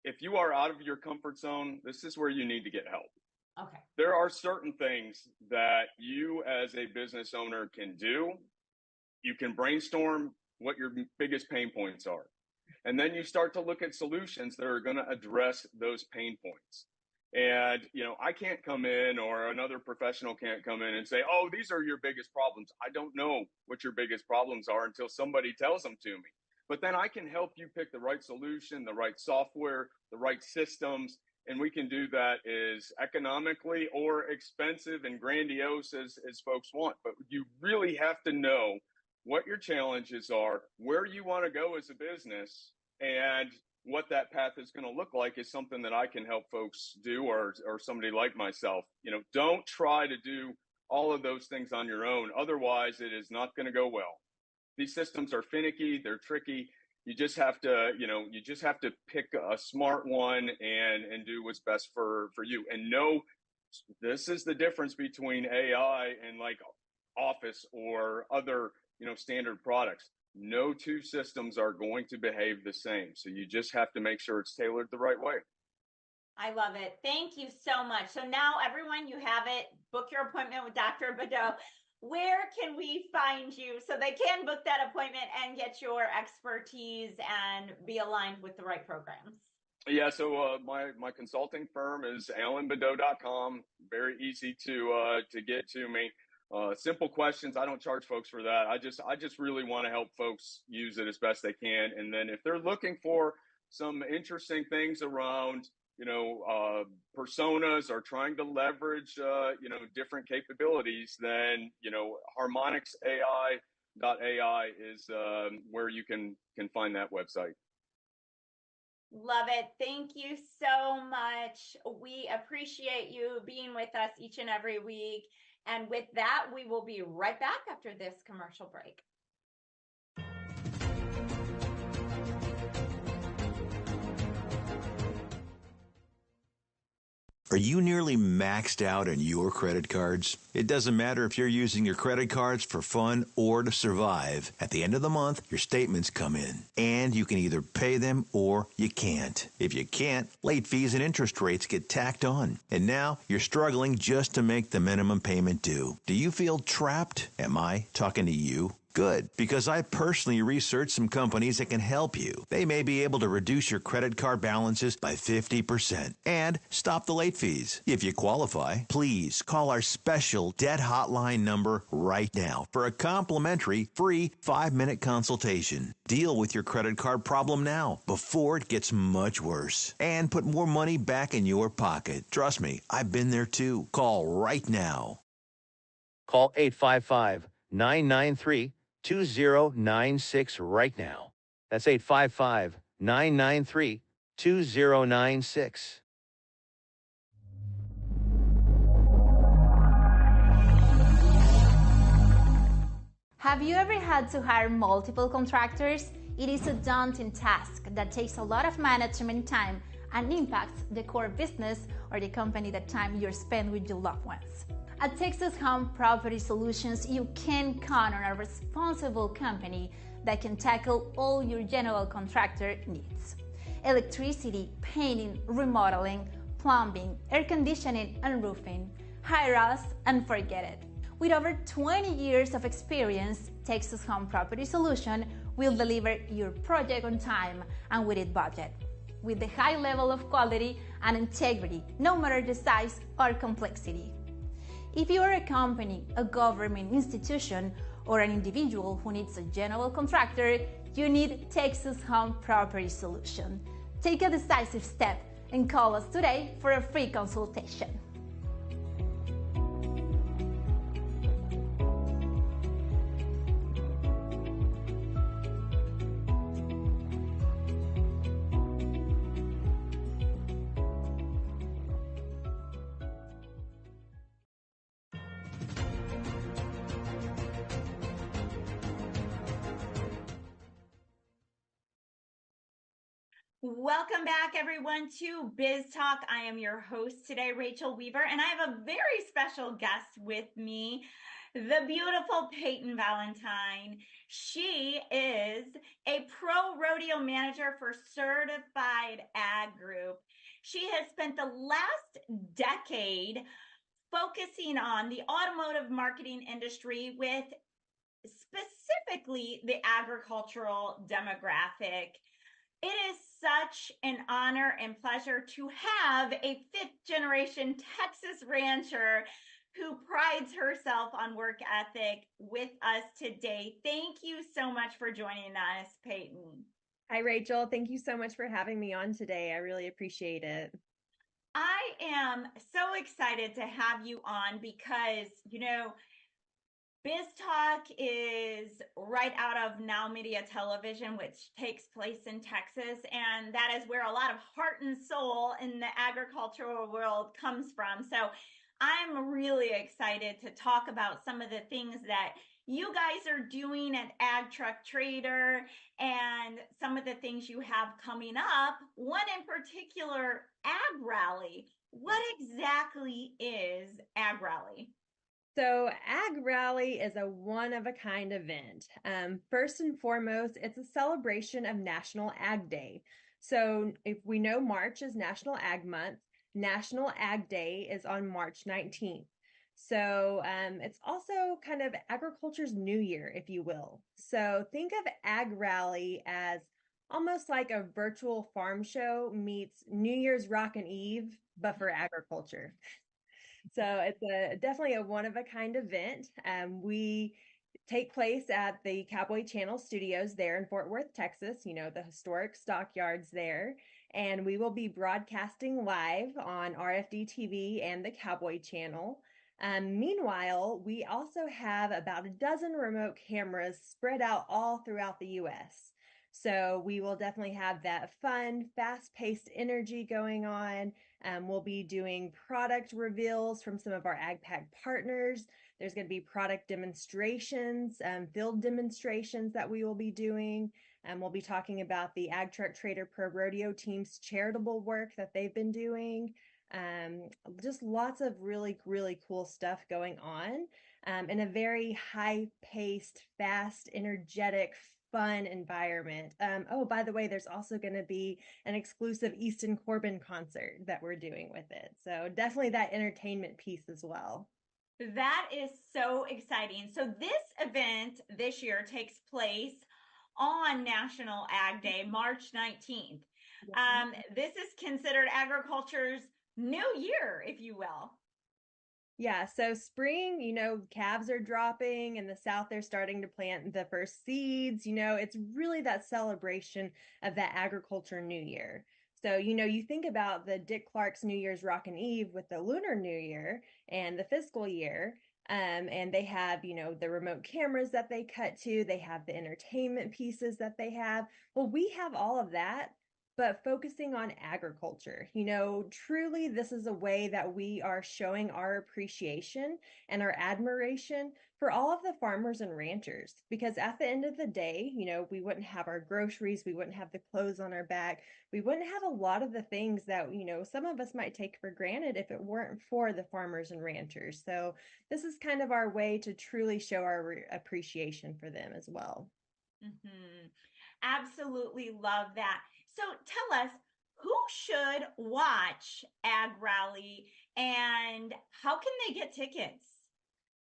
if you are out of your comfort zone, this is where you need to get help. Okay. There are certain things that you as a business owner can do. You can brainstorm what your biggest pain points are. And then you start to look at solutions that are going to address those pain points. And, I can't come in, or another professional can't come in and say, oh, these are your biggest problems. I don't know what your biggest problems are until somebody tells them to me. But then I can help you pick the right solution, the right software, the right systems. And we can do that as economically or expensive and grandiose as folks want. But you really have to know what your challenges are, where you want to go as a business, and what that path is going to look like is something that I can help folks do, or somebody like myself. Don't try to do all of those things on your own. Otherwise, it is not going to go well. These systems are finicky, they're tricky. You just have to, pick a smart one and do what's best for you. And know this is the difference between AI and like Office or other, standard products. No two systems are going to behave the same. So you just have to make sure it's tailored the right way. I love it. Thank you so much. So now everyone, you have it. Book your appointment with Dr. Badeau. Where can we find you so they can book that appointment and get your expertise and be aligned with the right programs? Yeah, so my consulting firm is alanbadeau.com. Very easy to get to me. Simple questions. I don't charge folks for that. I just really want to help folks use it as best they can. And then if they're looking for some interesting things around, personas, or trying to leverage, different capabilities, then, harmonixai.ai is where you can find that website. Love it. Thank you so much. We appreciate you being with us each and every week. And with that, we will be right back after this commercial break. Are you nearly maxed out on your credit cards? It doesn't matter if you're using your credit cards for fun or to survive. At the end of the month, your statements come in, and you can either pay them or you can't. If you can't, late fees and interest rates get tacked on. And now you're struggling just to make the minimum payment due. Do you feel trapped? Am I talking to you? Good, because I personally researched some companies that can help you. They may be able to reduce your credit card balances by 50% and stop the late fees. If you qualify, please call our special debt hotline number right now for a complimentary free 5-minute consultation. Deal with your credit card problem now before it gets much worse and put more money back in your pocket. Trust me, I've been there too. Call right now. Call 855-993-2096 right now. That's 855-993-2096. Have you ever had to hire multiple contractors? It is a daunting task that takes a lot of management time and impacts the core business or the company, the time you spend with your loved ones. At Texas Home Property Solutions, you can count on a responsible company that can tackle all your general contractor needs. Electricity, painting, remodeling, plumbing, air conditioning, and roofing. Hire us and forget it. With over 20 years of experience, Texas Home Property Solution will deliver your project on time and within budget. with the high level of quality and integrity, no matter the size or complexity. If you are a company, a government institution, or an individual who needs a general contractor, you need Texas Home Property Solution. Take a decisive step and call us today for a free consultation. Welcome back, everyone, to Biz Talk. I am your host today, Rachel Weaver, and I have a very special guest with me, the beautiful Peyton Valentine. She is a pro rodeo manager for Certified Ag Group. She has spent the last decade focusing on the automotive marketing industry with specifically the agricultural demographic. It is such an honor and pleasure to have a fifth generation Texas rancher who prides herself on work ethic with us today. Thank you so much for joining us, Peyton. Hi, Rachel. Thank you so much for having me on today. I really appreciate it. I am so excited to have you on because, Biz Talk is right out of NowMedia Television, which takes place in Texas, and that is where a lot of heart and soul in the agricultural world comes from. So I'm really excited to talk about some of the things that you guys are doing at Ag Truck Trader and some of the things you have coming up. One in particular, Ag Rally. What exactly is Ag Rally? So Ag Rally is a one-of-a-kind event. First and foremost, it's a celebration of National Ag Day. So if we know March is National Ag Month, National Ag Day is on March 19th. So it's also kind of agriculture's new year, if you will. So think of Ag Rally as almost like a virtual farm show meets New Year's Rockin' Eve, but for agriculture. So it's definitely a one-of-a-kind event. We take place at the Cowboy Channel Studios there in Fort Worth, Texas, the historic stockyards there. And we will be broadcasting live on RFD TV and the Cowboy Channel. Meanwhile, we also have about a dozen remote cameras spread out all throughout the U.S. So we will definitely have that fun, fast-paced energy going on. We'll be doing product reveals from some of our AgPack partners. There's going to be product demonstrations, field demonstrations that we will be doing. We'll be talking about the Ag Truck Trader Pro Rodeo team's charitable work that they've been doing. Just lots of really, really cool stuff going on in a very high-paced, fast, energetic, fun environment. Oh, by the way, there's also going to be an exclusive Easton Corbin concert that we're doing with it. So definitely that entertainment piece as well. That is so exciting. So this event this year takes place on National Ag Day, March 19th. This is considered agriculture's new year, if you will. Yeah, so spring, calves are dropping. In the South, they're starting to plant the first seeds. It's really that celebration of that agriculture new year. So, you think about the Dick Clark's New Year's Rockin' Eve with the Lunar New Year and the fiscal year. And they have, the remote cameras that they cut to. They have the entertainment pieces that they have. Well, we have all of that, but focusing on agriculture. Truly this is a way that we are showing our appreciation and our admiration for all of the farmers and ranchers, because at the end of the day, we wouldn't have our groceries, we wouldn't have the clothes on our back, we wouldn't have a lot of the things that, some of us might take for granted if it weren't for the farmers and ranchers. So this is kind of our way to truly show our appreciation for them as well. Mm-hmm. Absolutely love that. So tell us, who should watch Ag Rally and how can they get tickets?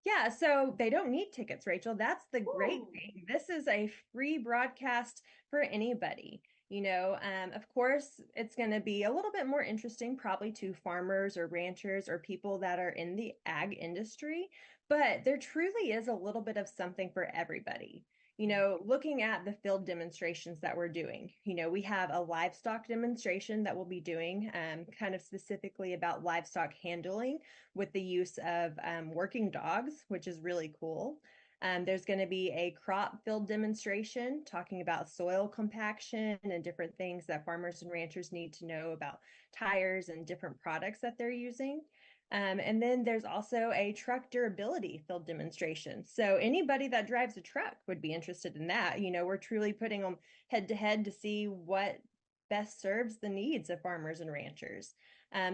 Yeah, so they don't need tickets, Rachel. That's the great thing. This is a free broadcast for anybody. Of course, it's going to be a little bit more interesting probably to farmers or ranchers or people that are in the ag industry, but there truly is a little bit of something for everybody. Looking at the field demonstrations that we're doing, we have a livestock demonstration that we'll be doing, kind of specifically about livestock handling with the use of working dogs, which is really cool. There's going to be a crop field demonstration talking about soil compaction and different things that farmers and ranchers need to know about tires and different products that they're using. And then there's also a truck durability field demonstration. So anybody that drives a truck would be interested in that. We're truly putting them head to head to see what best serves the needs of farmers and ranchers.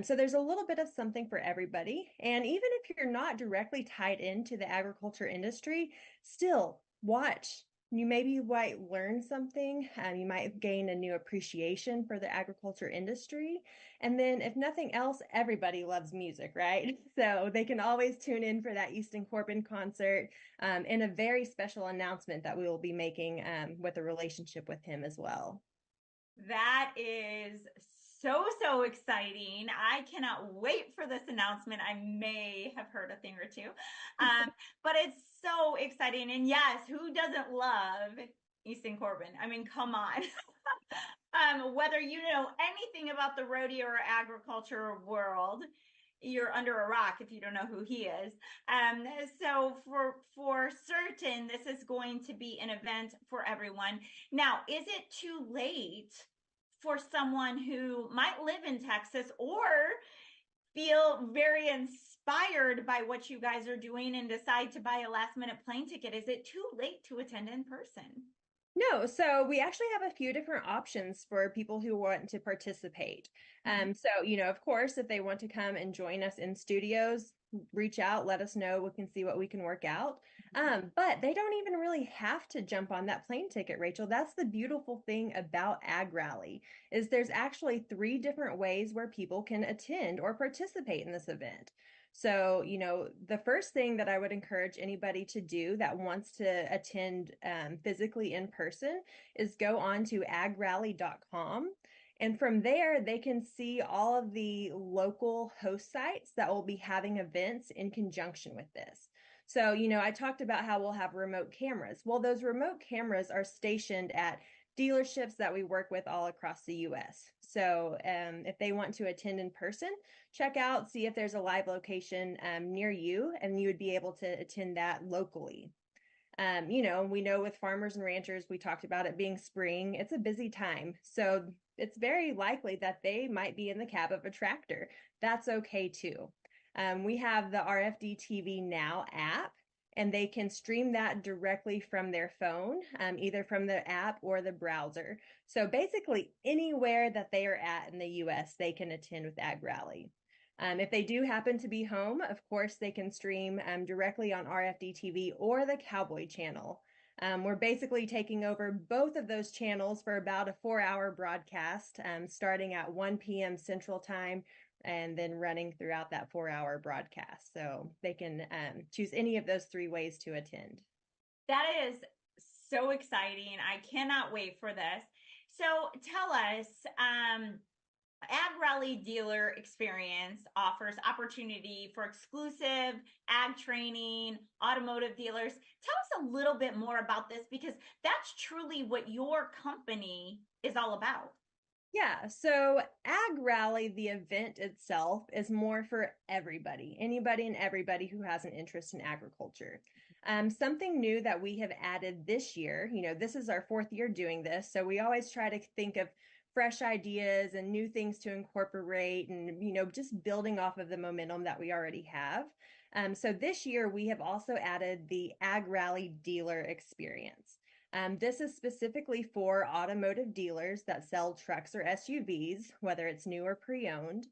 So there's a little bit of something for everybody. And even if you're not directly tied into the agriculture industry, still watch. You maybe might learn something. You might gain a new appreciation for the agriculture industry. And then if nothing else, everybody loves music, right? So they can always tune in for that Easton Corbin concert and a very special announcement that we will be making with a relationship with him as well. That is so exciting. I cannot wait for this announcement. I may have heard a thing or two, but it's so exciting. And yes, who doesn't love Easton Corbin? I mean, come on. Whether you know anything about the rodeo or agriculture world, you're under a rock if you don't know who he is. So for certain, this is going to be an event for everyone. Now, is it too late for someone who might live in Texas or feel very inspired by what you guys are doing and decide to buy a last minute plane ticket? Is it too late to attend in person? No, so we actually have a few different options for people who want to participate. So, of course, if they want to come and join us in studios, reach out, let us know. We can see what we can work out. But they don't even really have to jump on that plane ticket, Rachel. That's the beautiful thing about Ag Rally is there's actually 3 different ways where people can attend or participate in this event. So, the first thing that I would encourage anybody to do that wants to attend physically in person is go on to agrally.com. And from there, they can see all of the local host sites that will be having events in conjunction with this. So, I talked about how we'll have remote cameras. Well, those remote cameras are stationed at dealerships that we work with all across the U.S. So if they want to attend in person, check out, see if there's a live location near you, and you would be able to attend that locally. We know with farmers and ranchers, we talked about it being spring, it's a busy time. So it's very likely that they might be in the cab of a tractor. That's okay too. We have the RFD TV Now app, and they can stream that directly from their phone, either from the app or the browser. So basically anywhere that they are at in the US, they can attend with Ag Rally. If they do happen to be home, of course, they can stream directly on RFD TV or the Cowboy channel. We're basically taking over both of those channels for about a 4-hour broadcast, starting at 1 p.m. Central Time, and then running throughout that 4-hour broadcast. So they can choose any of those 3 ways to attend. That is so exciting. I cannot wait for this. So tell us, Ag Rally Dealer Experience offers opportunity for exclusive ag training, automotive dealers. Tell us a little bit more about this, because that's truly what your company is all about. Yeah, so Ag Rally, the event itself, is more for everybody, anybody and everybody who has an interest in agriculture. Something new that we have added this year, this is our 4th year doing this, so we always try to think of fresh ideas and new things to incorporate and, just building off of the momentum that we already have. So this year we have also added the Ag Rally Dealer Experience. This is specifically for automotive dealers that sell trucks or SUVs, whether it's new or pre-owned.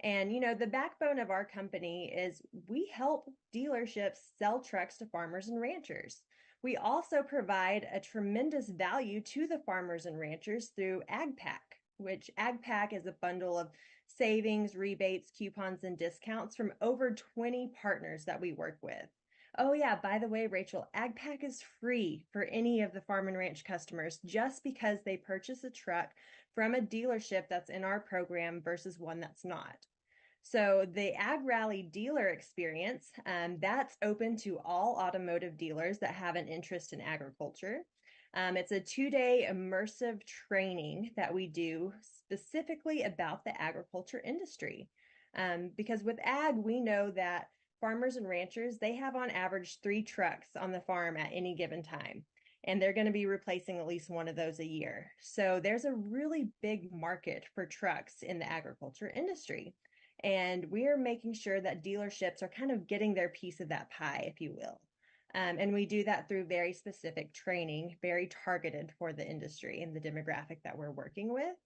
And, the backbone of our company is we help dealerships sell trucks to farmers and ranchers. We also provide a tremendous value to the farmers and ranchers through AgPack, which AgPack is a bundle of savings, rebates, coupons, and discounts from over 20 partners that we work with. Oh, yeah. By the way, Rachel, AgPack is free for any of the Farm and Ranch customers just because they purchase a truck from a dealership that's in our program versus one that's not. So the Ag Rally dealer experience, that's open to all automotive dealers that have an interest in agriculture. It's a 2-day immersive training that we do specifically about the agriculture industry. Because with ag, we know that farmers and ranchers, they have on average 3 trucks on the farm at any given time. And they're going to be replacing at least one of those a year. So there's a really big market for trucks in the agriculture industry. And we are making sure that dealerships are kind of getting their piece of that pie, if you will. And we do that through very specific training, very targeted for the industry and the demographic that we're working with.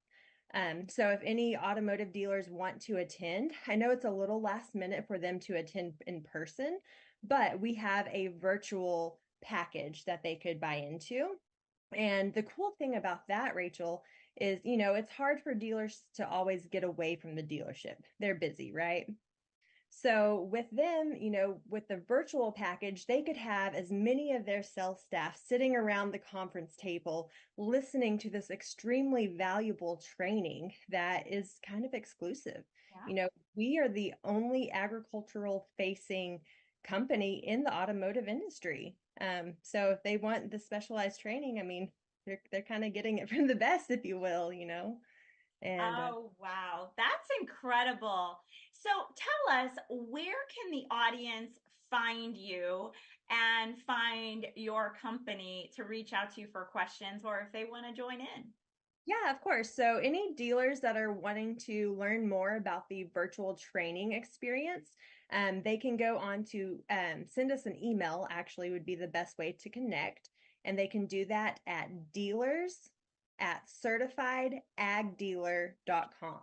So if any automotive dealers want to attend, I know it's a little last minute for them to attend in person, but we have a virtual package that they could buy into. And the cool thing about that, Rachel, is, it's hard for dealers to always get away from the dealership. They're busy, right? So with them, with the virtual package, they could have as many of their sales staff sitting around the conference table, listening to this extremely valuable training that is kind of exclusive. Yeah. We are the only agricultural facing company in the automotive industry. So if they want the specialized training, I mean, they're kind of getting it from the best, if you will, And oh, wow. That's incredible. So tell us, where can the audience find you and find your company to reach out to you for questions or if they want to join in? Yeah, of course. So any dealers that are wanting to learn more about the virtual training experience, they can go on to send us an email, actually would be the best way to connect. And they can do that at dealers@certifiedagdealer.com.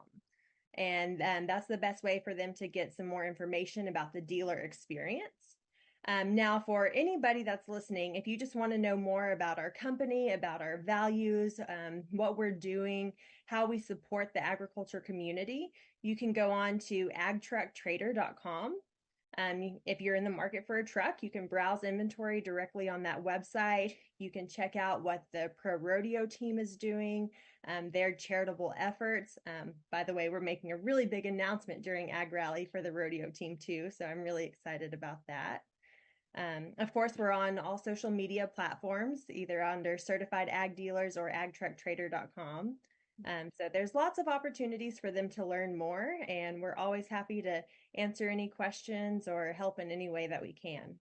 And that's the best way for them to get some more information about the dealer experience. Now, for anybody that's listening, if you just want to know more about our company, about our values, what we're doing, how we support the agriculture community, you can go on to agtrucktrader.com. If you're in the market for a truck, you can browse inventory directly on that website. You can check out what the Pro Rodeo team is doing, their charitable efforts. By the way, we're making a really big announcement during Ag Rally for the rodeo team too, so I'm really excited about that. Of course, we're on all social media platforms, either under Certified Ag Dealers or agtrucktrader.com. So there's lots of opportunities for them to learn more, and we're always happy to answer any questions or help in any way that we can.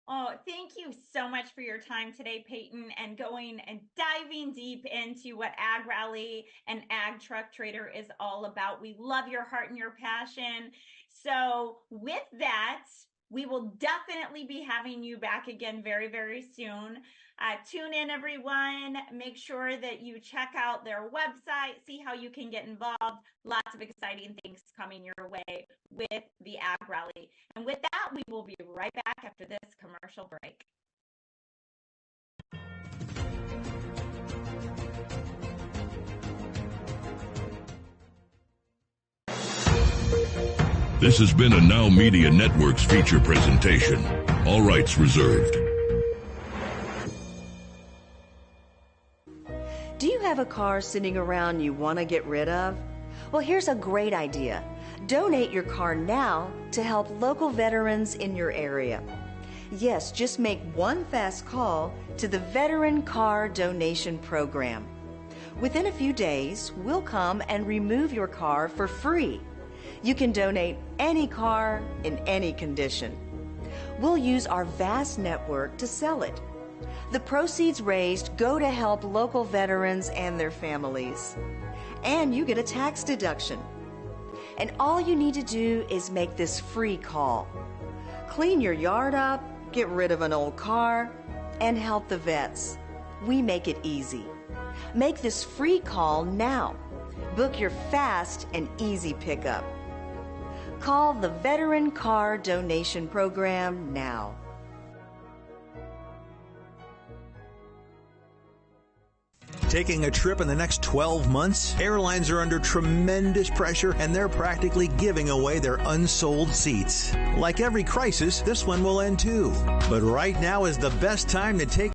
Oh, thank you so much for your time today, Peyton, and going and diving deep into what Ag Rally and Ag Truck Trader is all about. We love your heart and your passion. So with that, we will definitely be having you back again very, very soon. Tune in, everyone. Make sure that you check out their website, see how you can get involved. Lots of exciting things coming your way with the Ag Rally. And with that, we will be right back after this commercial break. This has been a NowMedia Networks feature presentation. All rights reserved. Do you have a car sitting around you want to get rid of? Well, here's a great idea. Donate your car now to help local veterans in your area. Yes, just make one fast call to the Veteran Car Donation Program. Within a few days, we'll come and remove your car for free. You can donate any car in any condition. We'll use our vast network to sell it. The proceeds raised go to help local veterans and their families. And you get a tax deduction. And all you need to do is make this free call. Clean your yard up, get rid of an old car, and help the vets. We make it easy. Make this free call now. Book your fast and easy pickup. Call the Veteran Car Donation Program now. Taking a trip in the next 12 months? Airlines are under tremendous pressure, and they're practically giving away their unsold seats. Like every crisis, this one will end too. But right now is the best time to take